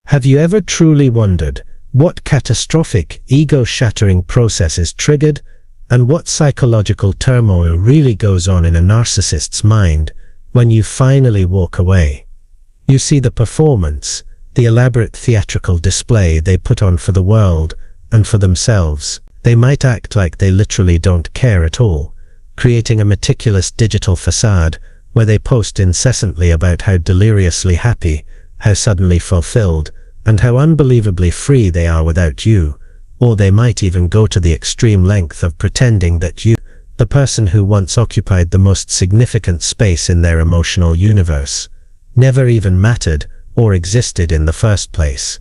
Have you ever truly wondered what catastrophic, ego-shattering process is triggered, and what psychological turmoil really goes on in a narcissist's mind when you finally walk away? You see the performance, the elaborate theatrical display they put on for the world and for themselves. They might act like they literally don't care at all, creating a meticulous digital façade where they post incessantly about how deliriously happy, how suddenly fulfilled, and how unbelievably free they are without you. Or they might even go to the extreme length of pretending that you, the person who once occupied the most significant space in their emotional universe, never even mattered or existed in the first place.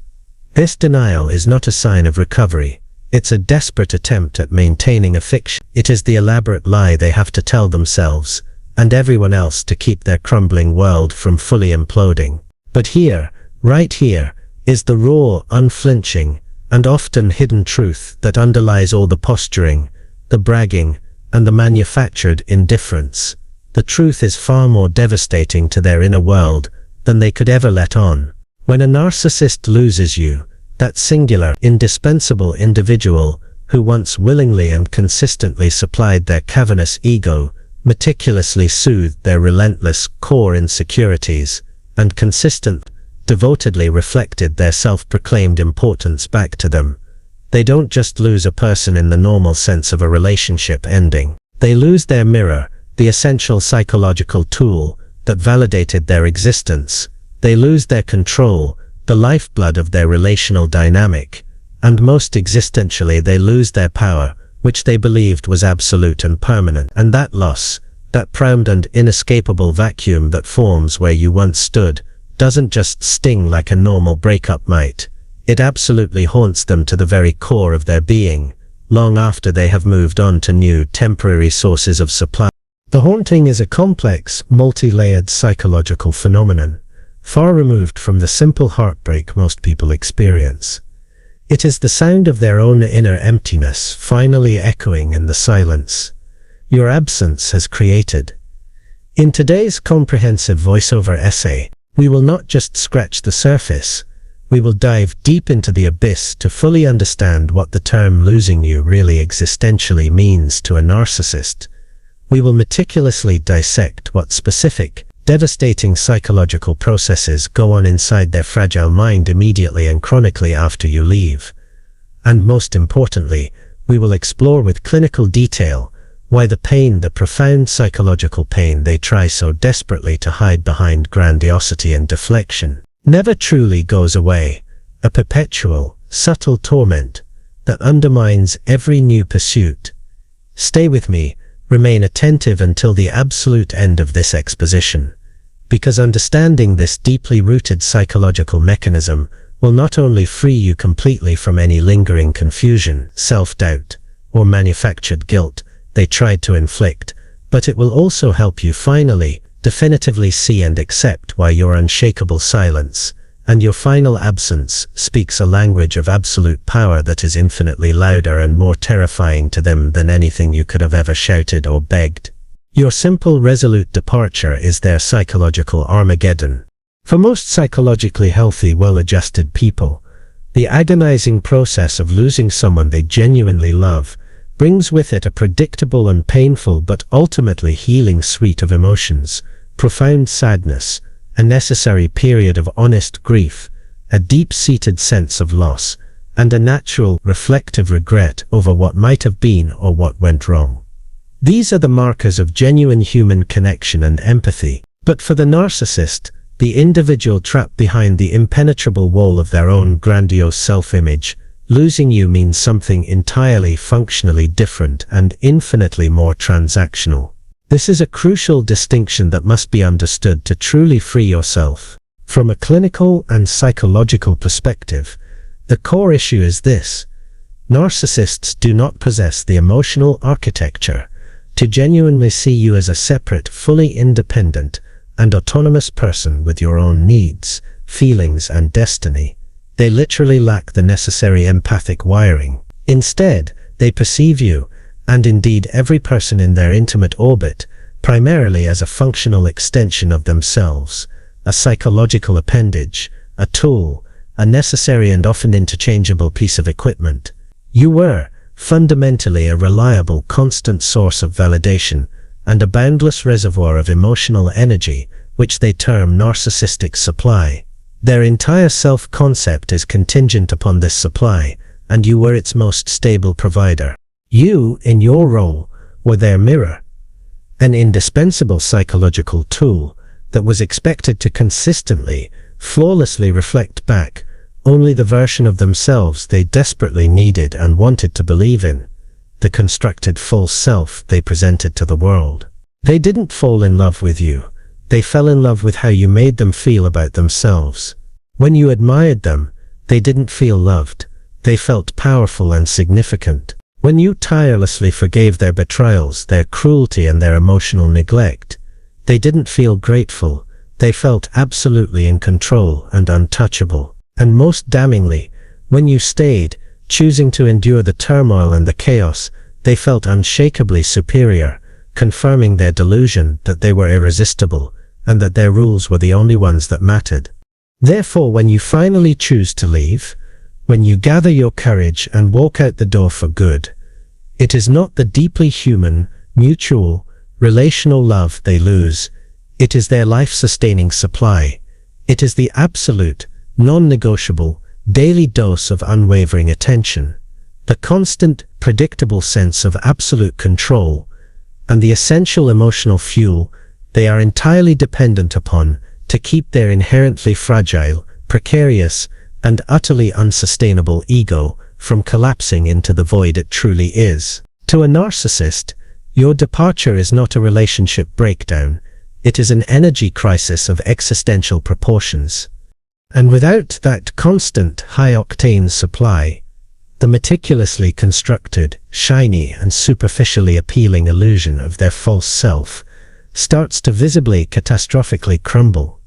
This denial is not a sign of recovery. It's a desperate attempt at maintaining a fiction. It is the elaborate lie they have to tell themselves and everyone else to keep their crumbling world from fully imploding. But here, right here, is the raw, unflinching, and often hidden truth that underlies all the posturing, the bragging, and the manufactured indifference. The truth is far more devastating to their inner world than they could ever let on. When a narcissist loses you, that singular, indispensable individual who once willingly and consistently supplied their cavernous ego, meticulously soothed their relentless core insecurities, and devotedly reflected their self-proclaimed importance back to them. They don't just lose a person in the normal sense of a relationship ending. They lose their mirror, the essential psychological tool that validated their existence. They lose their control, the lifeblood of their relational dynamic. And most existentially, they lose their power, which they believed was absolute and permanent. And that loss, that profound and inescapable vacuum that forms where you once stood, doesn't just sting like a normal breakup might. It absolutely haunts them to the very core of their being, long after they have moved on to new, temporary sources of supply. The haunting is a complex, multi-layered psychological phenomenon, far removed from the simple heartbreak most people experience. It is the sound of their own inner emptiness finally echoing in the silence your absence has created. In today's comprehensive voiceover essay, we will not just scratch the surface, we will dive deep into the abyss to fully understand what the term losing you really existentially means to a narcissist. We will meticulously dissect what specific, devastating psychological processes go on inside their fragile mind immediately and chronically after you leave. And most importantly, we will explore with clinical detail why the pain, the profound psychological pain they try so desperately to hide behind grandiosity and deflection, never truly goes away, a perpetual, subtle torment that undermines every new pursuit. Stay with me, remain attentive until the absolute end of this exposition, because understanding this deeply rooted psychological mechanism will not only free you completely from any lingering confusion, self-doubt, or manufactured guilt they tried to inflict, but it will also help you finally, definitively see and accept why your unshakable silence and your final absence speaks a language of absolute power that is infinitely louder and more terrifying to them than anything you could have ever shouted or begged. Your simple, resolute departure is their psychological Armageddon. For most psychologically healthy, well-adjusted people, the agonizing process of losing someone they genuinely love brings with it a predictable and painful but ultimately healing suite of emotions: profound sadness, a necessary period of honest grief, a deep-seated sense of loss, and a natural, reflective regret over what might have been or what went wrong. These are the markers of genuine human connection and empathy. But for the narcissist, the individual trapped behind the impenetrable wall of their own grandiose self-image, losing you means something entirely functionally different and infinitely more transactional. This is a crucial distinction that must be understood to truly free yourself. From a clinical and psychological perspective, the core issue is this: narcissists do not possess the emotional architecture to genuinely see you as a separate, fully independent, and autonomous person with your own needs, feelings, and destiny. They literally lack the necessary empathic wiring. Instead, they perceive you, and indeed every person in their intimate orbit, primarily as a functional extension of themselves, a psychological appendage, a tool, a necessary and often interchangeable piece of equipment. You were, fundamentally, a reliable, constant source of validation, and a boundless reservoir of emotional energy, which they term narcissistic supply. Their entire self-concept is contingent upon this supply, and you were its most stable provider. You, in your role, were their mirror, an indispensable psychological tool that was expected to consistently, flawlessly reflect back only the version of themselves they desperately needed and wanted to believe in, the constructed false self they presented to the world. They didn't fall in love with you. They fell in love with how you made them feel about themselves. When you admired them, they didn't feel loved. They felt powerful and significant. When you tirelessly forgave their betrayals, their cruelty, and their emotional neglect, they didn't feel grateful. They felt absolutely in control and untouchable. And most damningly, when you stayed, choosing to endure the turmoil and the chaos, they felt unshakably superior, confirming their delusion that they were irresistible and that their rules were the only ones that mattered. Therefore, when you finally choose to leave, when you gather your courage and walk out the door for good, it is not the deeply human, mutual, relational love they lose. It is their life-sustaining supply. It is the absolute, non-negotiable, daily dose of unwavering attention, the constant, predictable sense of absolute control, and the essential emotional fuel they are entirely dependent upon to keep their inherently fragile, precarious, and utterly unsustainable ego from collapsing into the void it truly is. To a narcissist, your departure is not a relationship breakdown. It is an energy crisis of existential proportions. And without that constant, high-octane supply, the meticulously constructed, shiny, and superficially appealing illusion of their false self starts to visibly, catastrophically crumble.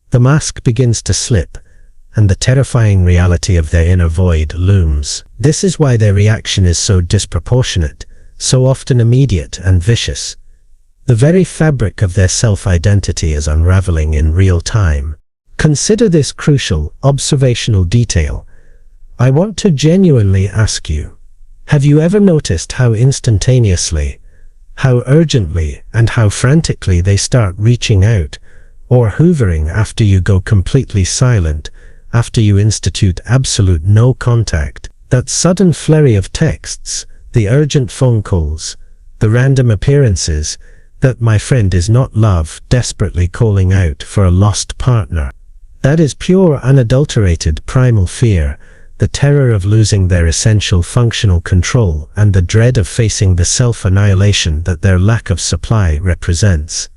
The mask begins to slip, and the terrifying reality of their inner void looms. This is why their reaction is so disproportionate, so often immediate and vicious. The very fabric of their self-identity is unraveling in real time. Consider this crucial, observational detail. I want to genuinely ask you, have you ever noticed how instantaneously, how urgently, and how frantically they start reaching out, or hoovering after you go completely silent, after you institute absolute no contact? That sudden flurry of texts, the urgent phone calls, the random appearances, that my friend is not love, desperately calling out for a lost partner. That is pure, unadulterated, primal fear, the terror of losing their essential functional control and the dread of facing the self-annihilation that their lack of supply represents.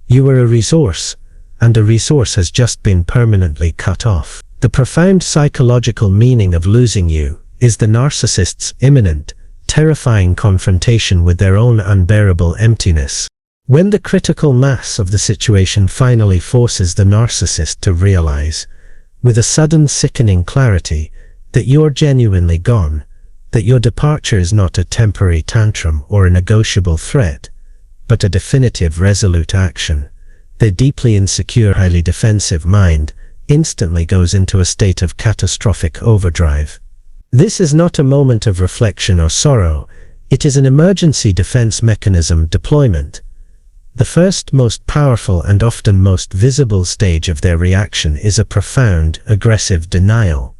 You were a resource, and a resource has just been permanently cut off. The profound psychological meaning of losing you is the narcissist's imminent, terrifying confrontation with their own unbearable emptiness. When the critical mass of the situation finally forces the narcissist to realize, with a sudden sickening clarity, that you're genuinely gone, that your departure is not a temporary tantrum or a negotiable threat, but a definitive, resolute action, their deeply insecure, highly defensive mind instantly goes into a state of catastrophic overdrive. This is not a moment of reflection or sorrow. It is an emergency defense mechanism deployment. The first, most powerful, and often most visible stage of their reaction is a profound, aggressive denial.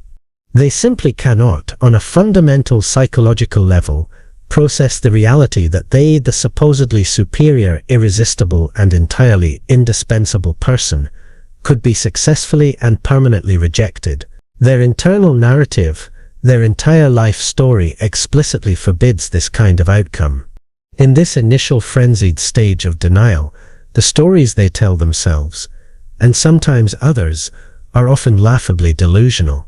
They simply cannot, on a fundamental psychological level, process the reality that they, the supposedly superior, irresistible, and entirely indispensable person, could be successfully and permanently rejected. Their internal narrative, their entire life story explicitly forbids this kind of outcome. In this initial frenzied stage of denial, the stories they tell themselves, and sometimes others, are often laughably delusional.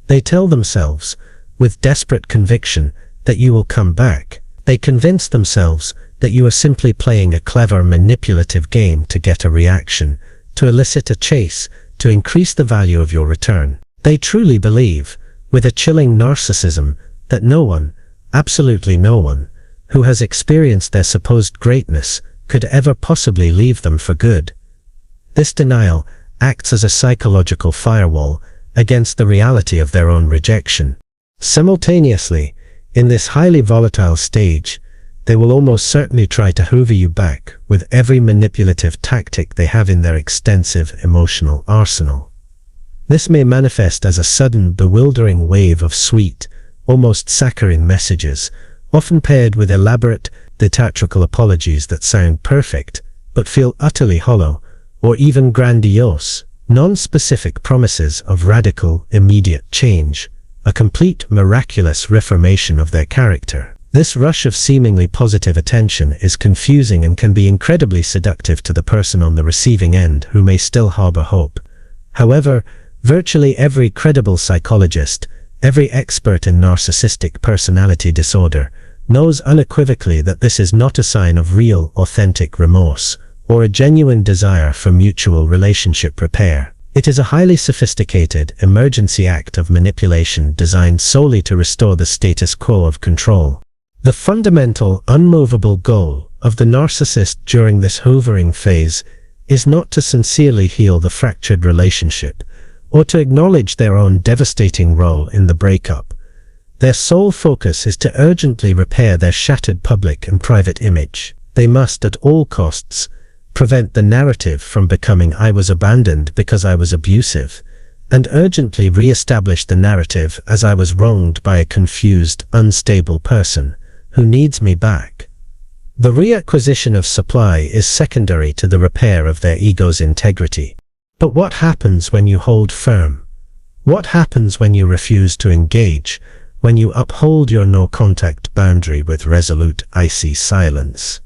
They tell themselves, with desperate conviction, that you will come back. They convince themselves that you are simply playing a clever, manipulative game to get a reaction, to elicit a chase, to increase the value of your return. They truly believe, with a chilling narcissism, that no one, absolutely no one, who has experienced their supposed greatness could ever possibly leave them for good. This denial acts as a psychological firewall, against the reality of their own rejection. Simultaneously, in this highly volatile stage, they will almost certainly try to hoover you back with every manipulative tactic they have in their extensive emotional arsenal. This may manifest as a sudden, bewildering wave of sweet, almost saccharine messages, often paired with elaborate, theatrical apologies that sound perfect, but feel utterly hollow, or even grandiose, non-specific promises of radical, immediate change, a complete, miraculous reformation of their character. This rush of seemingly positive attention is confusing and can be incredibly seductive to the person on the receiving end who may still harbor hope. However, virtually every credible psychologist, every expert in narcissistic personality disorder, knows unequivocally that this is not a sign of real, authentic remorse, or a genuine desire for mutual relationship repair. It is a highly sophisticated, emergency act of manipulation designed solely to restore the status quo of control. The fundamental, unmovable goal of the narcissist during this hoovering phase is not to sincerely heal the fractured relationship, or to acknowledge their own devastating role in the breakup. Their sole focus is to urgently repair their shattered public and private image. They must, at all costs, prevent the narrative from becoming "I was abandoned because I was abusive," and urgently re-establish the narrative as "I was wronged by a confused, unstable person who needs me back." The reacquisition of supply is secondary to the repair of their ego's integrity. But what happens when you hold firm? What happens when you refuse to engage, when you uphold your no-contact boundary with resolute, icy silence?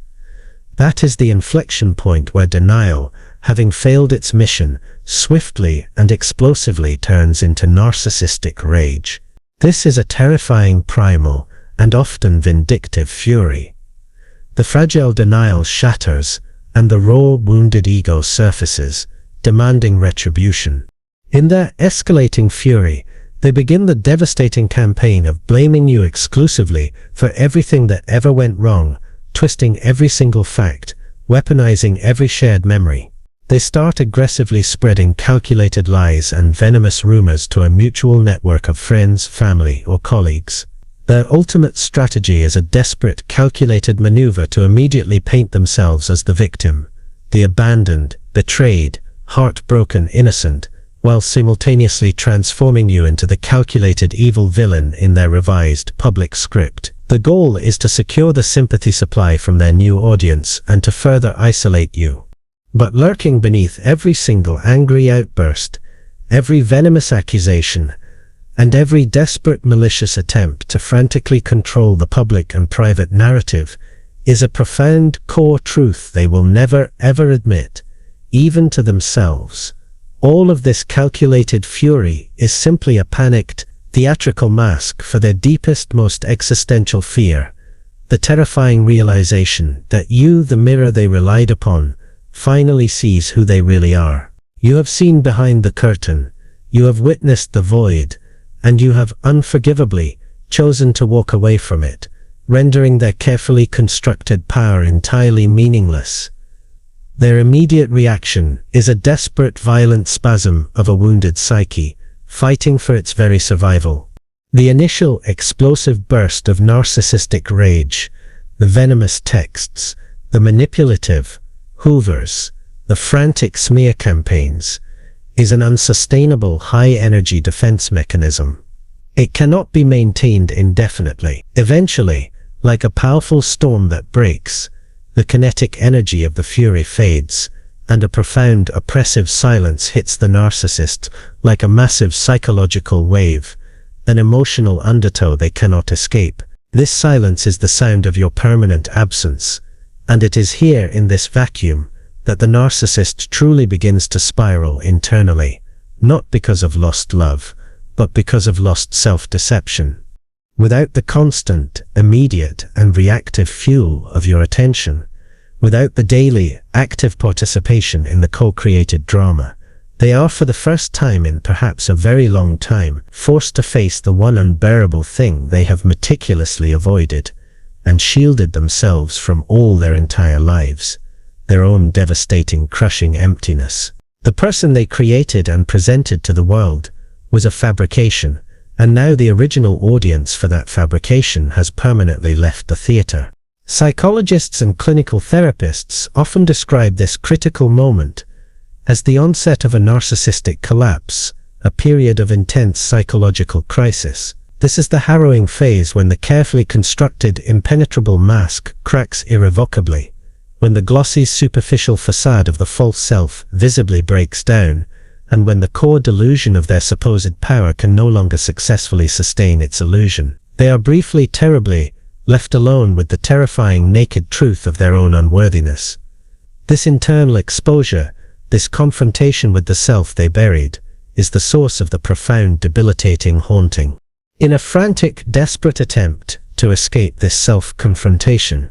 That is the inflection point where denial, having failed its mission, swiftly and explosively turns into narcissistic rage. This is a terrifying primal and often vindictive fury. The fragile denial shatters, and the raw, wounded ego surfaces, demanding retribution. In their escalating fury, they begin the devastating campaign of blaming you exclusively for everything that ever went wrong, twisting every single fact, weaponizing every shared memory. They start aggressively spreading calculated lies and venomous rumors to a mutual network of friends, family, or colleagues. Their ultimate strategy is a desperate, calculated maneuver to immediately paint themselves as the victim, the abandoned, betrayed, heartbroken innocent, while simultaneously transforming you into the calculated evil villain in their revised public script. The goal is to secure the sympathy supply from their new audience and to further isolate you. But lurking beneath every single angry outburst, every venomous accusation, and every desperate malicious attempt to frantically control the public and private narrative is a profound core truth they will never ever admit, even to themselves. All of this calculated fury is simply a panicked, theatrical mask for their deepest, most existential fear, the terrifying realization that you, the mirror they relied upon, finally sees who they really are. You have seen behind the curtain, you have witnessed the void, and you have unforgivably chosen to walk away from it, rendering their carefully constructed power entirely meaningless. Their immediate reaction is a desperate, violent spasm of a wounded psyche, fighting for its very survival. The initial explosive burst of narcissistic rage, the venomous texts, the manipulative hoovers, the frantic smear campaigns, is an unsustainable high-energy defense mechanism. It cannot be maintained indefinitely. Eventually, like a powerful storm that breaks, the kinetic energy of the fury fades, and a profound, oppressive silence hits the narcissist like a massive psychological wave, an emotional undertow they cannot escape. This silence is the sound of your permanent absence, and it is here in this vacuum that the narcissist truly begins to spiral internally, not because of lost love, but because of lost self-deception. Without the constant, immediate, and reactive fuel of your attention, without the daily, active participation in the co-created drama, they are for the first time in perhaps a very long time forced to face the one unbearable thing they have meticulously avoided and shielded themselves from all their entire lives, their own devastating, crushing emptiness. The person they created and presented to the world was a fabrication, and now the original audience for that fabrication has permanently left the theater. Psychologists and clinical therapists often describe this critical moment as the onset of a narcissistic collapse, a period of intense psychological crisis. This is the harrowing phase when the carefully constructed, impenetrable mask cracks irrevocably, when the glossy, superficial facade of the false self visibly breaks down, and when the core delusion of their supposed power can no longer successfully sustain its illusion. They are briefly, terribly, left alone with the terrifying naked truth of their own unworthiness. This internal exposure, this confrontation with the self they buried, is the source of the profound, debilitating haunting. In a frantic, desperate attempt to escape this self-confrontation,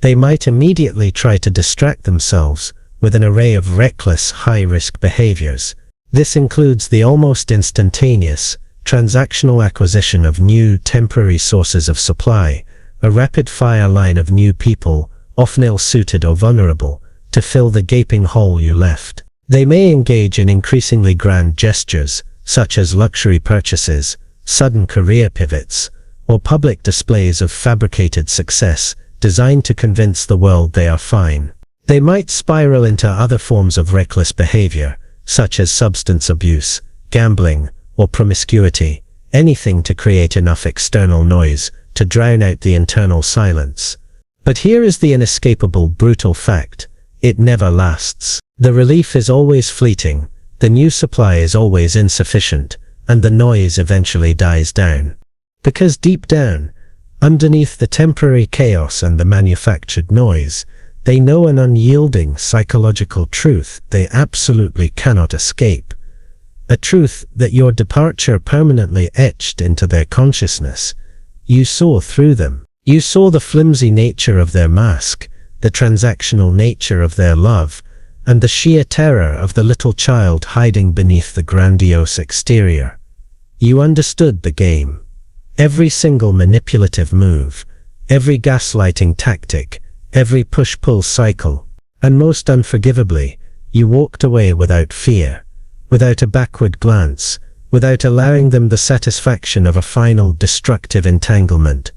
they might immediately try to distract themselves with an array of reckless, high-risk behaviors. This includes the almost instantaneous, transactional acquisition of new, temporary sources of supply, a rapid-fire line of new people, often ill-suited or vulnerable, to fill the gaping hole you left. They may engage in increasingly grand gestures, such as luxury purchases, sudden career pivots, or public displays of fabricated success designed to convince the world they are fine. They might spiral into other forms of reckless behavior, such as substance abuse, gambling, or promiscuity, anything to create enough external noise to drown out the internal silence. But here is the inescapable, brutal fact: it never lasts. The relief is always fleeting, the new supply is always insufficient, and the noise eventually dies down. Because deep down, underneath the temporary chaos and the manufactured noise, they know an unyielding psychological truth they absolutely cannot escape. A truth that your departure permanently etched into their consciousness. You saw through them. You saw the flimsy nature of their mask, the transactional nature of their love, and the sheer terror of the little child hiding beneath the grandiose exterior. You understood the game. Every single manipulative move, every gaslighting tactic, every push-pull cycle, and most unforgivably, you walked away without fear, without a backward glance, without allowing them the satisfaction of a final destructive entanglement.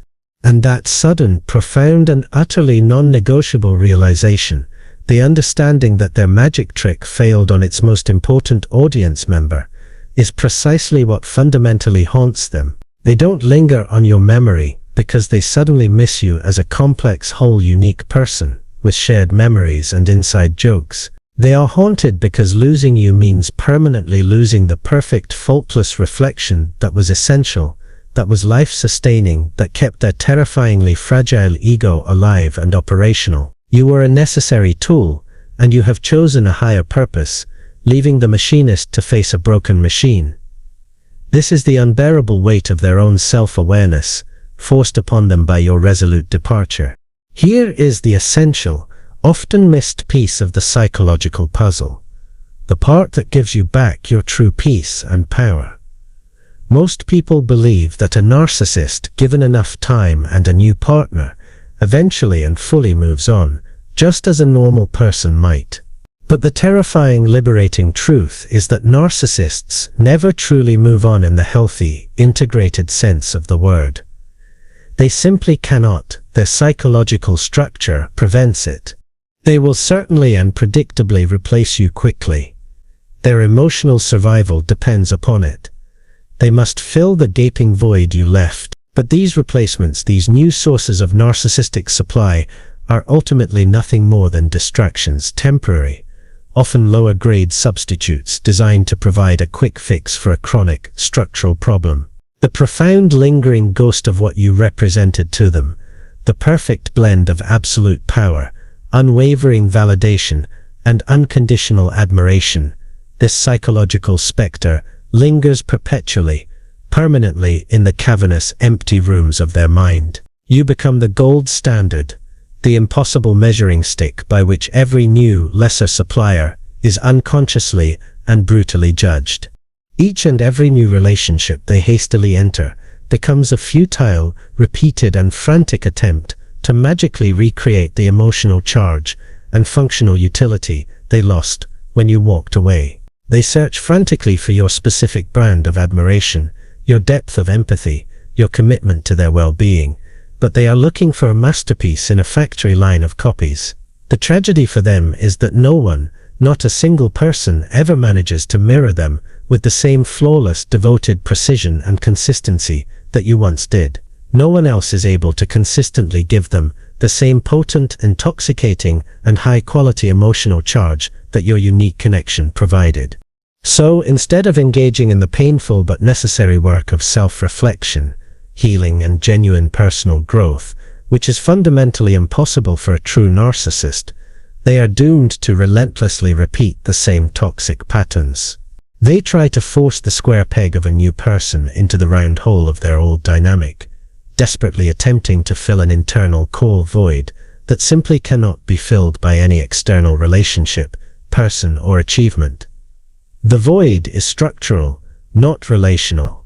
And that sudden, profound, and utterly non-negotiable realization, the understanding that their magic trick failed on its most important audience member, is precisely what fundamentally haunts them. They don't linger on your memory because they suddenly miss you as a complex, whole, unique person, with shared memories and inside jokes. They are haunted because losing you means permanently losing the perfect, faultless reflection that was essential, that was life-sustaining, that kept their terrifyingly fragile ego alive and operational. You were a necessary tool, and you have chosen a higher purpose, leaving the machinist to face a broken machine. This is the unbearable weight of their own self-awareness, forced upon them by your resolute departure. Here is the essential, often missed piece of the psychological puzzle, the part that gives you back your true peace and power. Most people believe that a narcissist, given enough time and a new partner, eventually and fully moves on, just as a normal person might. But the terrifying, liberating truth is that narcissists never truly move on in the healthy, integrated sense of the word. They simply cannot. Their psychological structure prevents it. They will certainly and predictably replace you quickly. Their emotional survival depends upon it. They must fill the gaping void you left. But these replacements, these new sources of narcissistic supply, are ultimately nothing more than distractions, temporary, often lower-grade substitutes designed to provide a quick fix for a chronic, structural problem. The profound, lingering ghost of what you represented to them, the perfect blend of absolute power, unwavering validation, and unconditional admiration, this psychological specter lingers perpetually, permanently in the cavernous, empty rooms of their mind. You become the gold standard, the impossible measuring stick by which every new, lesser supplier is unconsciously and brutally judged. Each and every new relationship they hastily enter becomes a futile, repeated and frantic attempt to magically recreate the emotional charge and functional utility they lost when you walked away. They search frantically for your specific brand of admiration, your depth of empathy, your commitment to their well-being, but they are looking for a masterpiece in a factory line of copies. The tragedy for them is that no one, not a single person, ever manages to mirror them with the same flawless, devoted precision and consistency that you once did. No one else is able to consistently give them the same potent, intoxicating, and high-quality emotional charge that your unique connection provided. So, instead of engaging in the painful but necessary work of self-reflection, healing, and genuine personal growth, which is fundamentally impossible for a true narcissist, they are doomed to relentlessly repeat the same toxic patterns. They try to force the square peg of a new person into the round hole of their old dynamic, desperately attempting to fill an internal core void that simply cannot be filled by any external relationship, person, or achievement. The void is structural, not relational.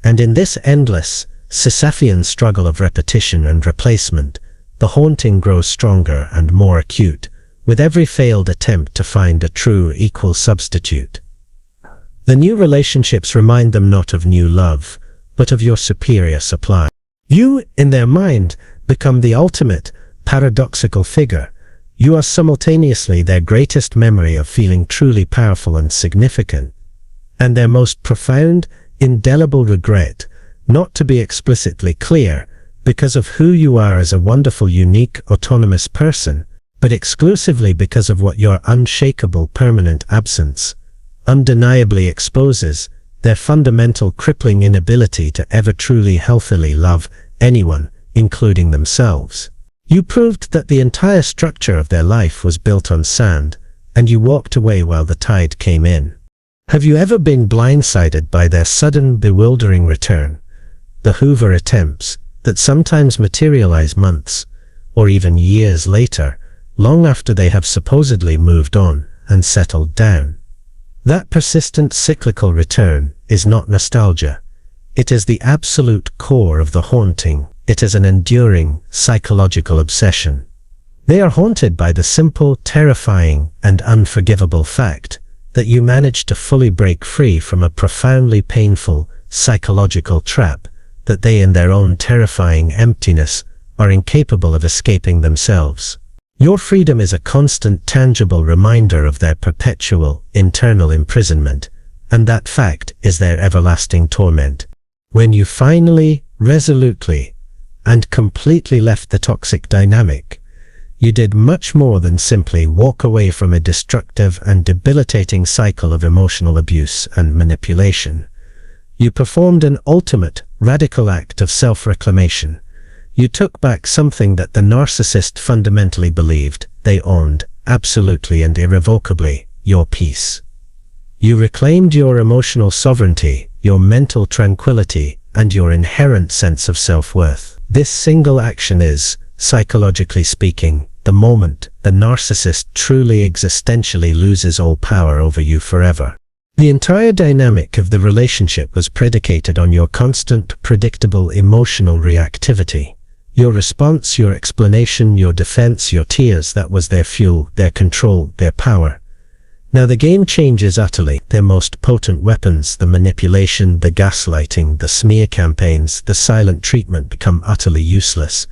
And in this endless, Sisyphean struggle of repetition and replacement, the haunting grows stronger and more acute, with every failed attempt to find a true equal substitute. The new relationships remind them not of new love, but of your superior supply. You, in their mind, become the ultimate, paradoxical figure. You are simultaneously their greatest memory of feeling truly powerful and significant, and their most profound, indelible regret, not to be explicitly clear, because of who you are as a wonderful, unique, autonomous person, but exclusively because of what your unshakable, permanent absence undeniably exposes: their fundamental, crippling inability to ever truly healthily love anyone, including themselves. You proved that the entire structure of their life was built on sand, and you walked away while the tide came in. Have you ever been blindsided by their sudden, bewildering return? The Hoover attempts that sometimes materialize months, or even years later, long after they have supposedly moved on and settled down. That persistent cyclical return is not nostalgia. It is the absolute core of the haunting. It is an enduring, psychological obsession. They are haunted by the simple, terrifying, and unforgivable fact that you managed to fully break free from a profoundly painful, psychological trap that they, in their own terrifying emptiness, are incapable of escaping themselves. Your freedom is a constant, tangible reminder of their perpetual, internal imprisonment, and that fact is their everlasting torment. When you finally, resolutely, and completely left the toxic dynamic, you did much more than simply walk away from a destructive and debilitating cycle of emotional abuse and manipulation. You performed an ultimate, radical act of self-reclamation. You took back something that the narcissist fundamentally believed they owned, absolutely and irrevocably: your peace. You reclaimed your emotional sovereignty, your mental tranquility, and your inherent sense of self-worth. This single action is, psychologically speaking, the moment the narcissist truly existentially loses all power over you forever. The entire dynamic of the relationship was predicated on your constant, predictable emotional reactivity. Your response, your explanation, your defense, your tears, that was their fuel, their control, their power. Now the game changes utterly. Their most potent weapons, the manipulation, the gaslighting, the smear campaigns, the silent treatment, become utterly useless.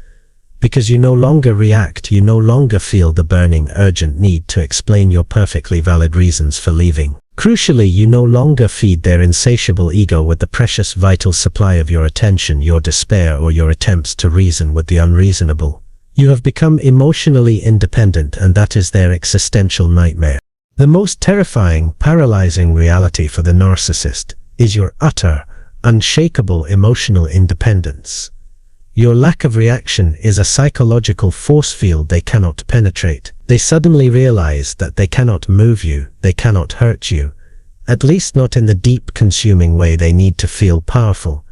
Because you no longer react, you no longer feel the burning, urgent need to explain your perfectly valid reasons for leaving. Crucially, you no longer feed their insatiable ego with the precious, vital supply of your attention, your despair, or your attempts to reason with the unreasonable. You have become emotionally independent, and that is their existential nightmare. The most terrifying, paralyzing reality for the narcissist is your utter, unshakable emotional independence. Your lack of reaction is a psychological force field they cannot penetrate. They suddenly realize that they cannot move you, they cannot hurt you, at least not in the deep, consuming way they need to feel powerful,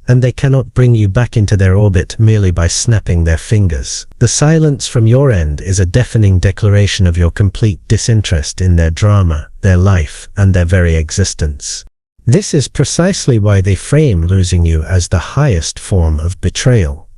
and they cannot bring you back into their orbit merely by snapping their fingers. The silence from your end is a deafening declaration of your complete disinterest in their drama, their life, and their very existence. This is precisely why they frame losing you as the highest form of betrayal.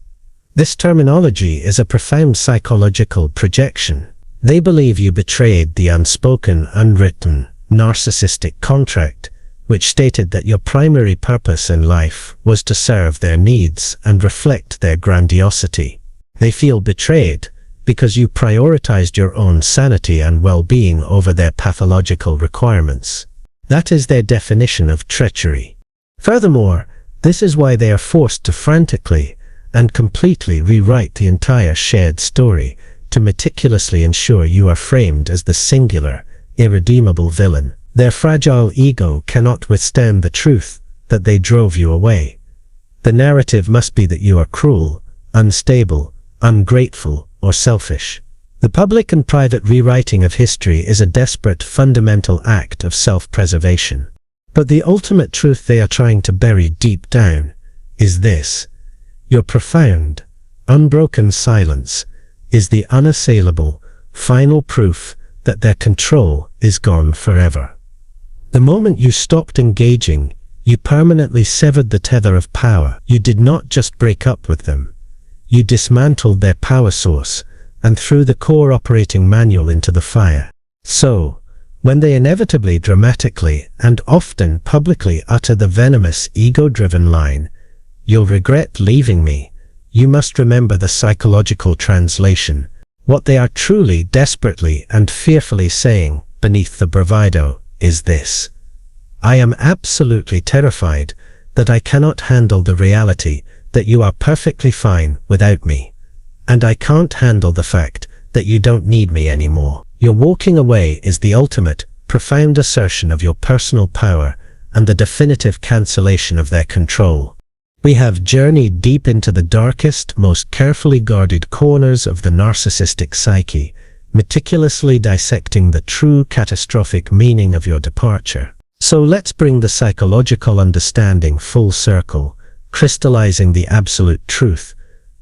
This terminology is a profound psychological projection. They believe you betrayed the unspoken, unwritten, narcissistic contract, which stated that your primary purpose in life was to serve their needs and reflect their grandiosity. They feel betrayed because you prioritized your own sanity and well-being over their pathological requirements. That is their definition of treachery. Furthermore, this is why they are forced to frantically and completely rewrite the entire shared story to meticulously ensure you are framed as the singular, irredeemable villain. Their fragile ego cannot withstand the truth that they drove you away. The narrative must be that you are cruel, unstable, ungrateful, or selfish. The public and private rewriting of history is a desperate, fundamental act of self-preservation. But the ultimate truth they are trying to bury deep down is this: your profound, unbroken silence is the unassailable, final proof that their control is gone forever. The moment you stopped engaging, you permanently severed the tether of power. You did not just break up with them. You dismantled their power source and threw the core operating manual into the fire. So, when they inevitably, dramatically, and often publicly utter the venomous, ego-driven line, "You'll regret leaving me," you must remember the psychological translation. What they are truly, desperately, and fearfully saying, beneath the bravado, is this: I am absolutely terrified that I cannot handle the reality that you are perfectly fine without me. And I can't handle the fact that you don't need me anymore. Your walking away is the ultimate, profound assertion of your personal power and the definitive cancellation of their control. We have journeyed deep into the darkest, most carefully guarded corners of the narcissistic psyche, meticulously dissecting the true catastrophic meaning of your departure. So let's bring the psychological understanding full circle, crystallizing the absolute truth.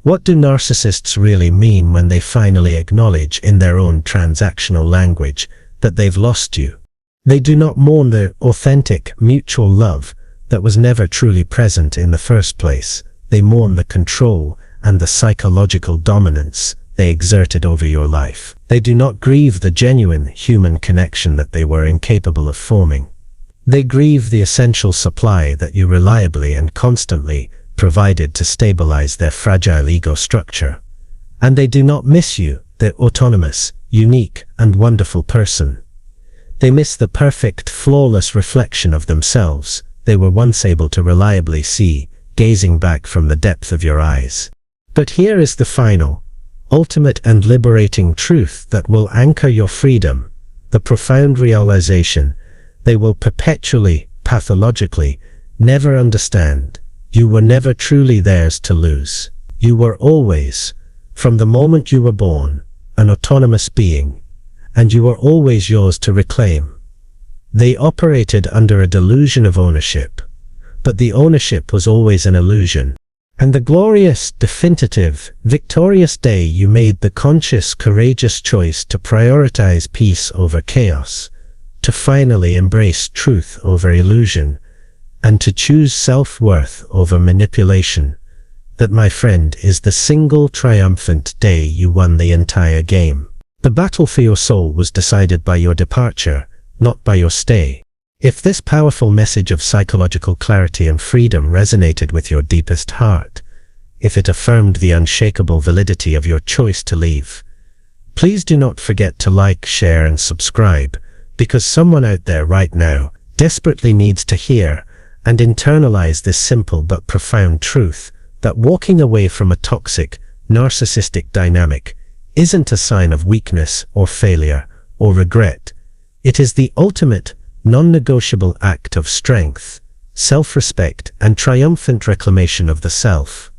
What do narcissists really mean when they finally acknowledge in their own transactional language that they've lost you? They do not mourn the authentic, mutual love that was never truly present in the first place. They mourn the control and the psychological dominance they exerted over your life. They do not grieve the genuine human connection that they were incapable of forming. They grieve the essential supply that you reliably and constantly provided to stabilize their fragile ego structure. And they do not miss you, the autonomous, unique, and wonderful person. They miss the perfect, flawless reflection of themselves they were once able to reliably see, gazing back from the depth of your eyes. But here is the final, ultimate and liberating truth that will anchor your freedom, the profound realization they will perpetually, pathologically, never understand. You were never truly theirs to lose. You were always, from the moment you were born, an autonomous being, and you were always yours to reclaim. They operated under a delusion of ownership, but the ownership was always an illusion. And the glorious, definitive, victorious day you made the conscious, courageous choice to prioritize peace over chaos, to finally embrace truth over illusion, and to choose self-worth over manipulation, that, my friend, is the single triumphant day you won the entire game. The battle for your soul was decided by your departure, not by your stay. If this powerful message of psychological clarity and freedom resonated with your deepest heart, if it affirmed the unshakable validity of your choice to leave, please do not forget to like, share, and subscribe, because someone out there right now desperately needs to hear and internalize this simple but profound truth, that walking away from a toxic, narcissistic dynamic isn't a sign of weakness or failure or regret. It is the ultimate, non-negotiable act of strength, self-respect, and triumphant reclamation of the self.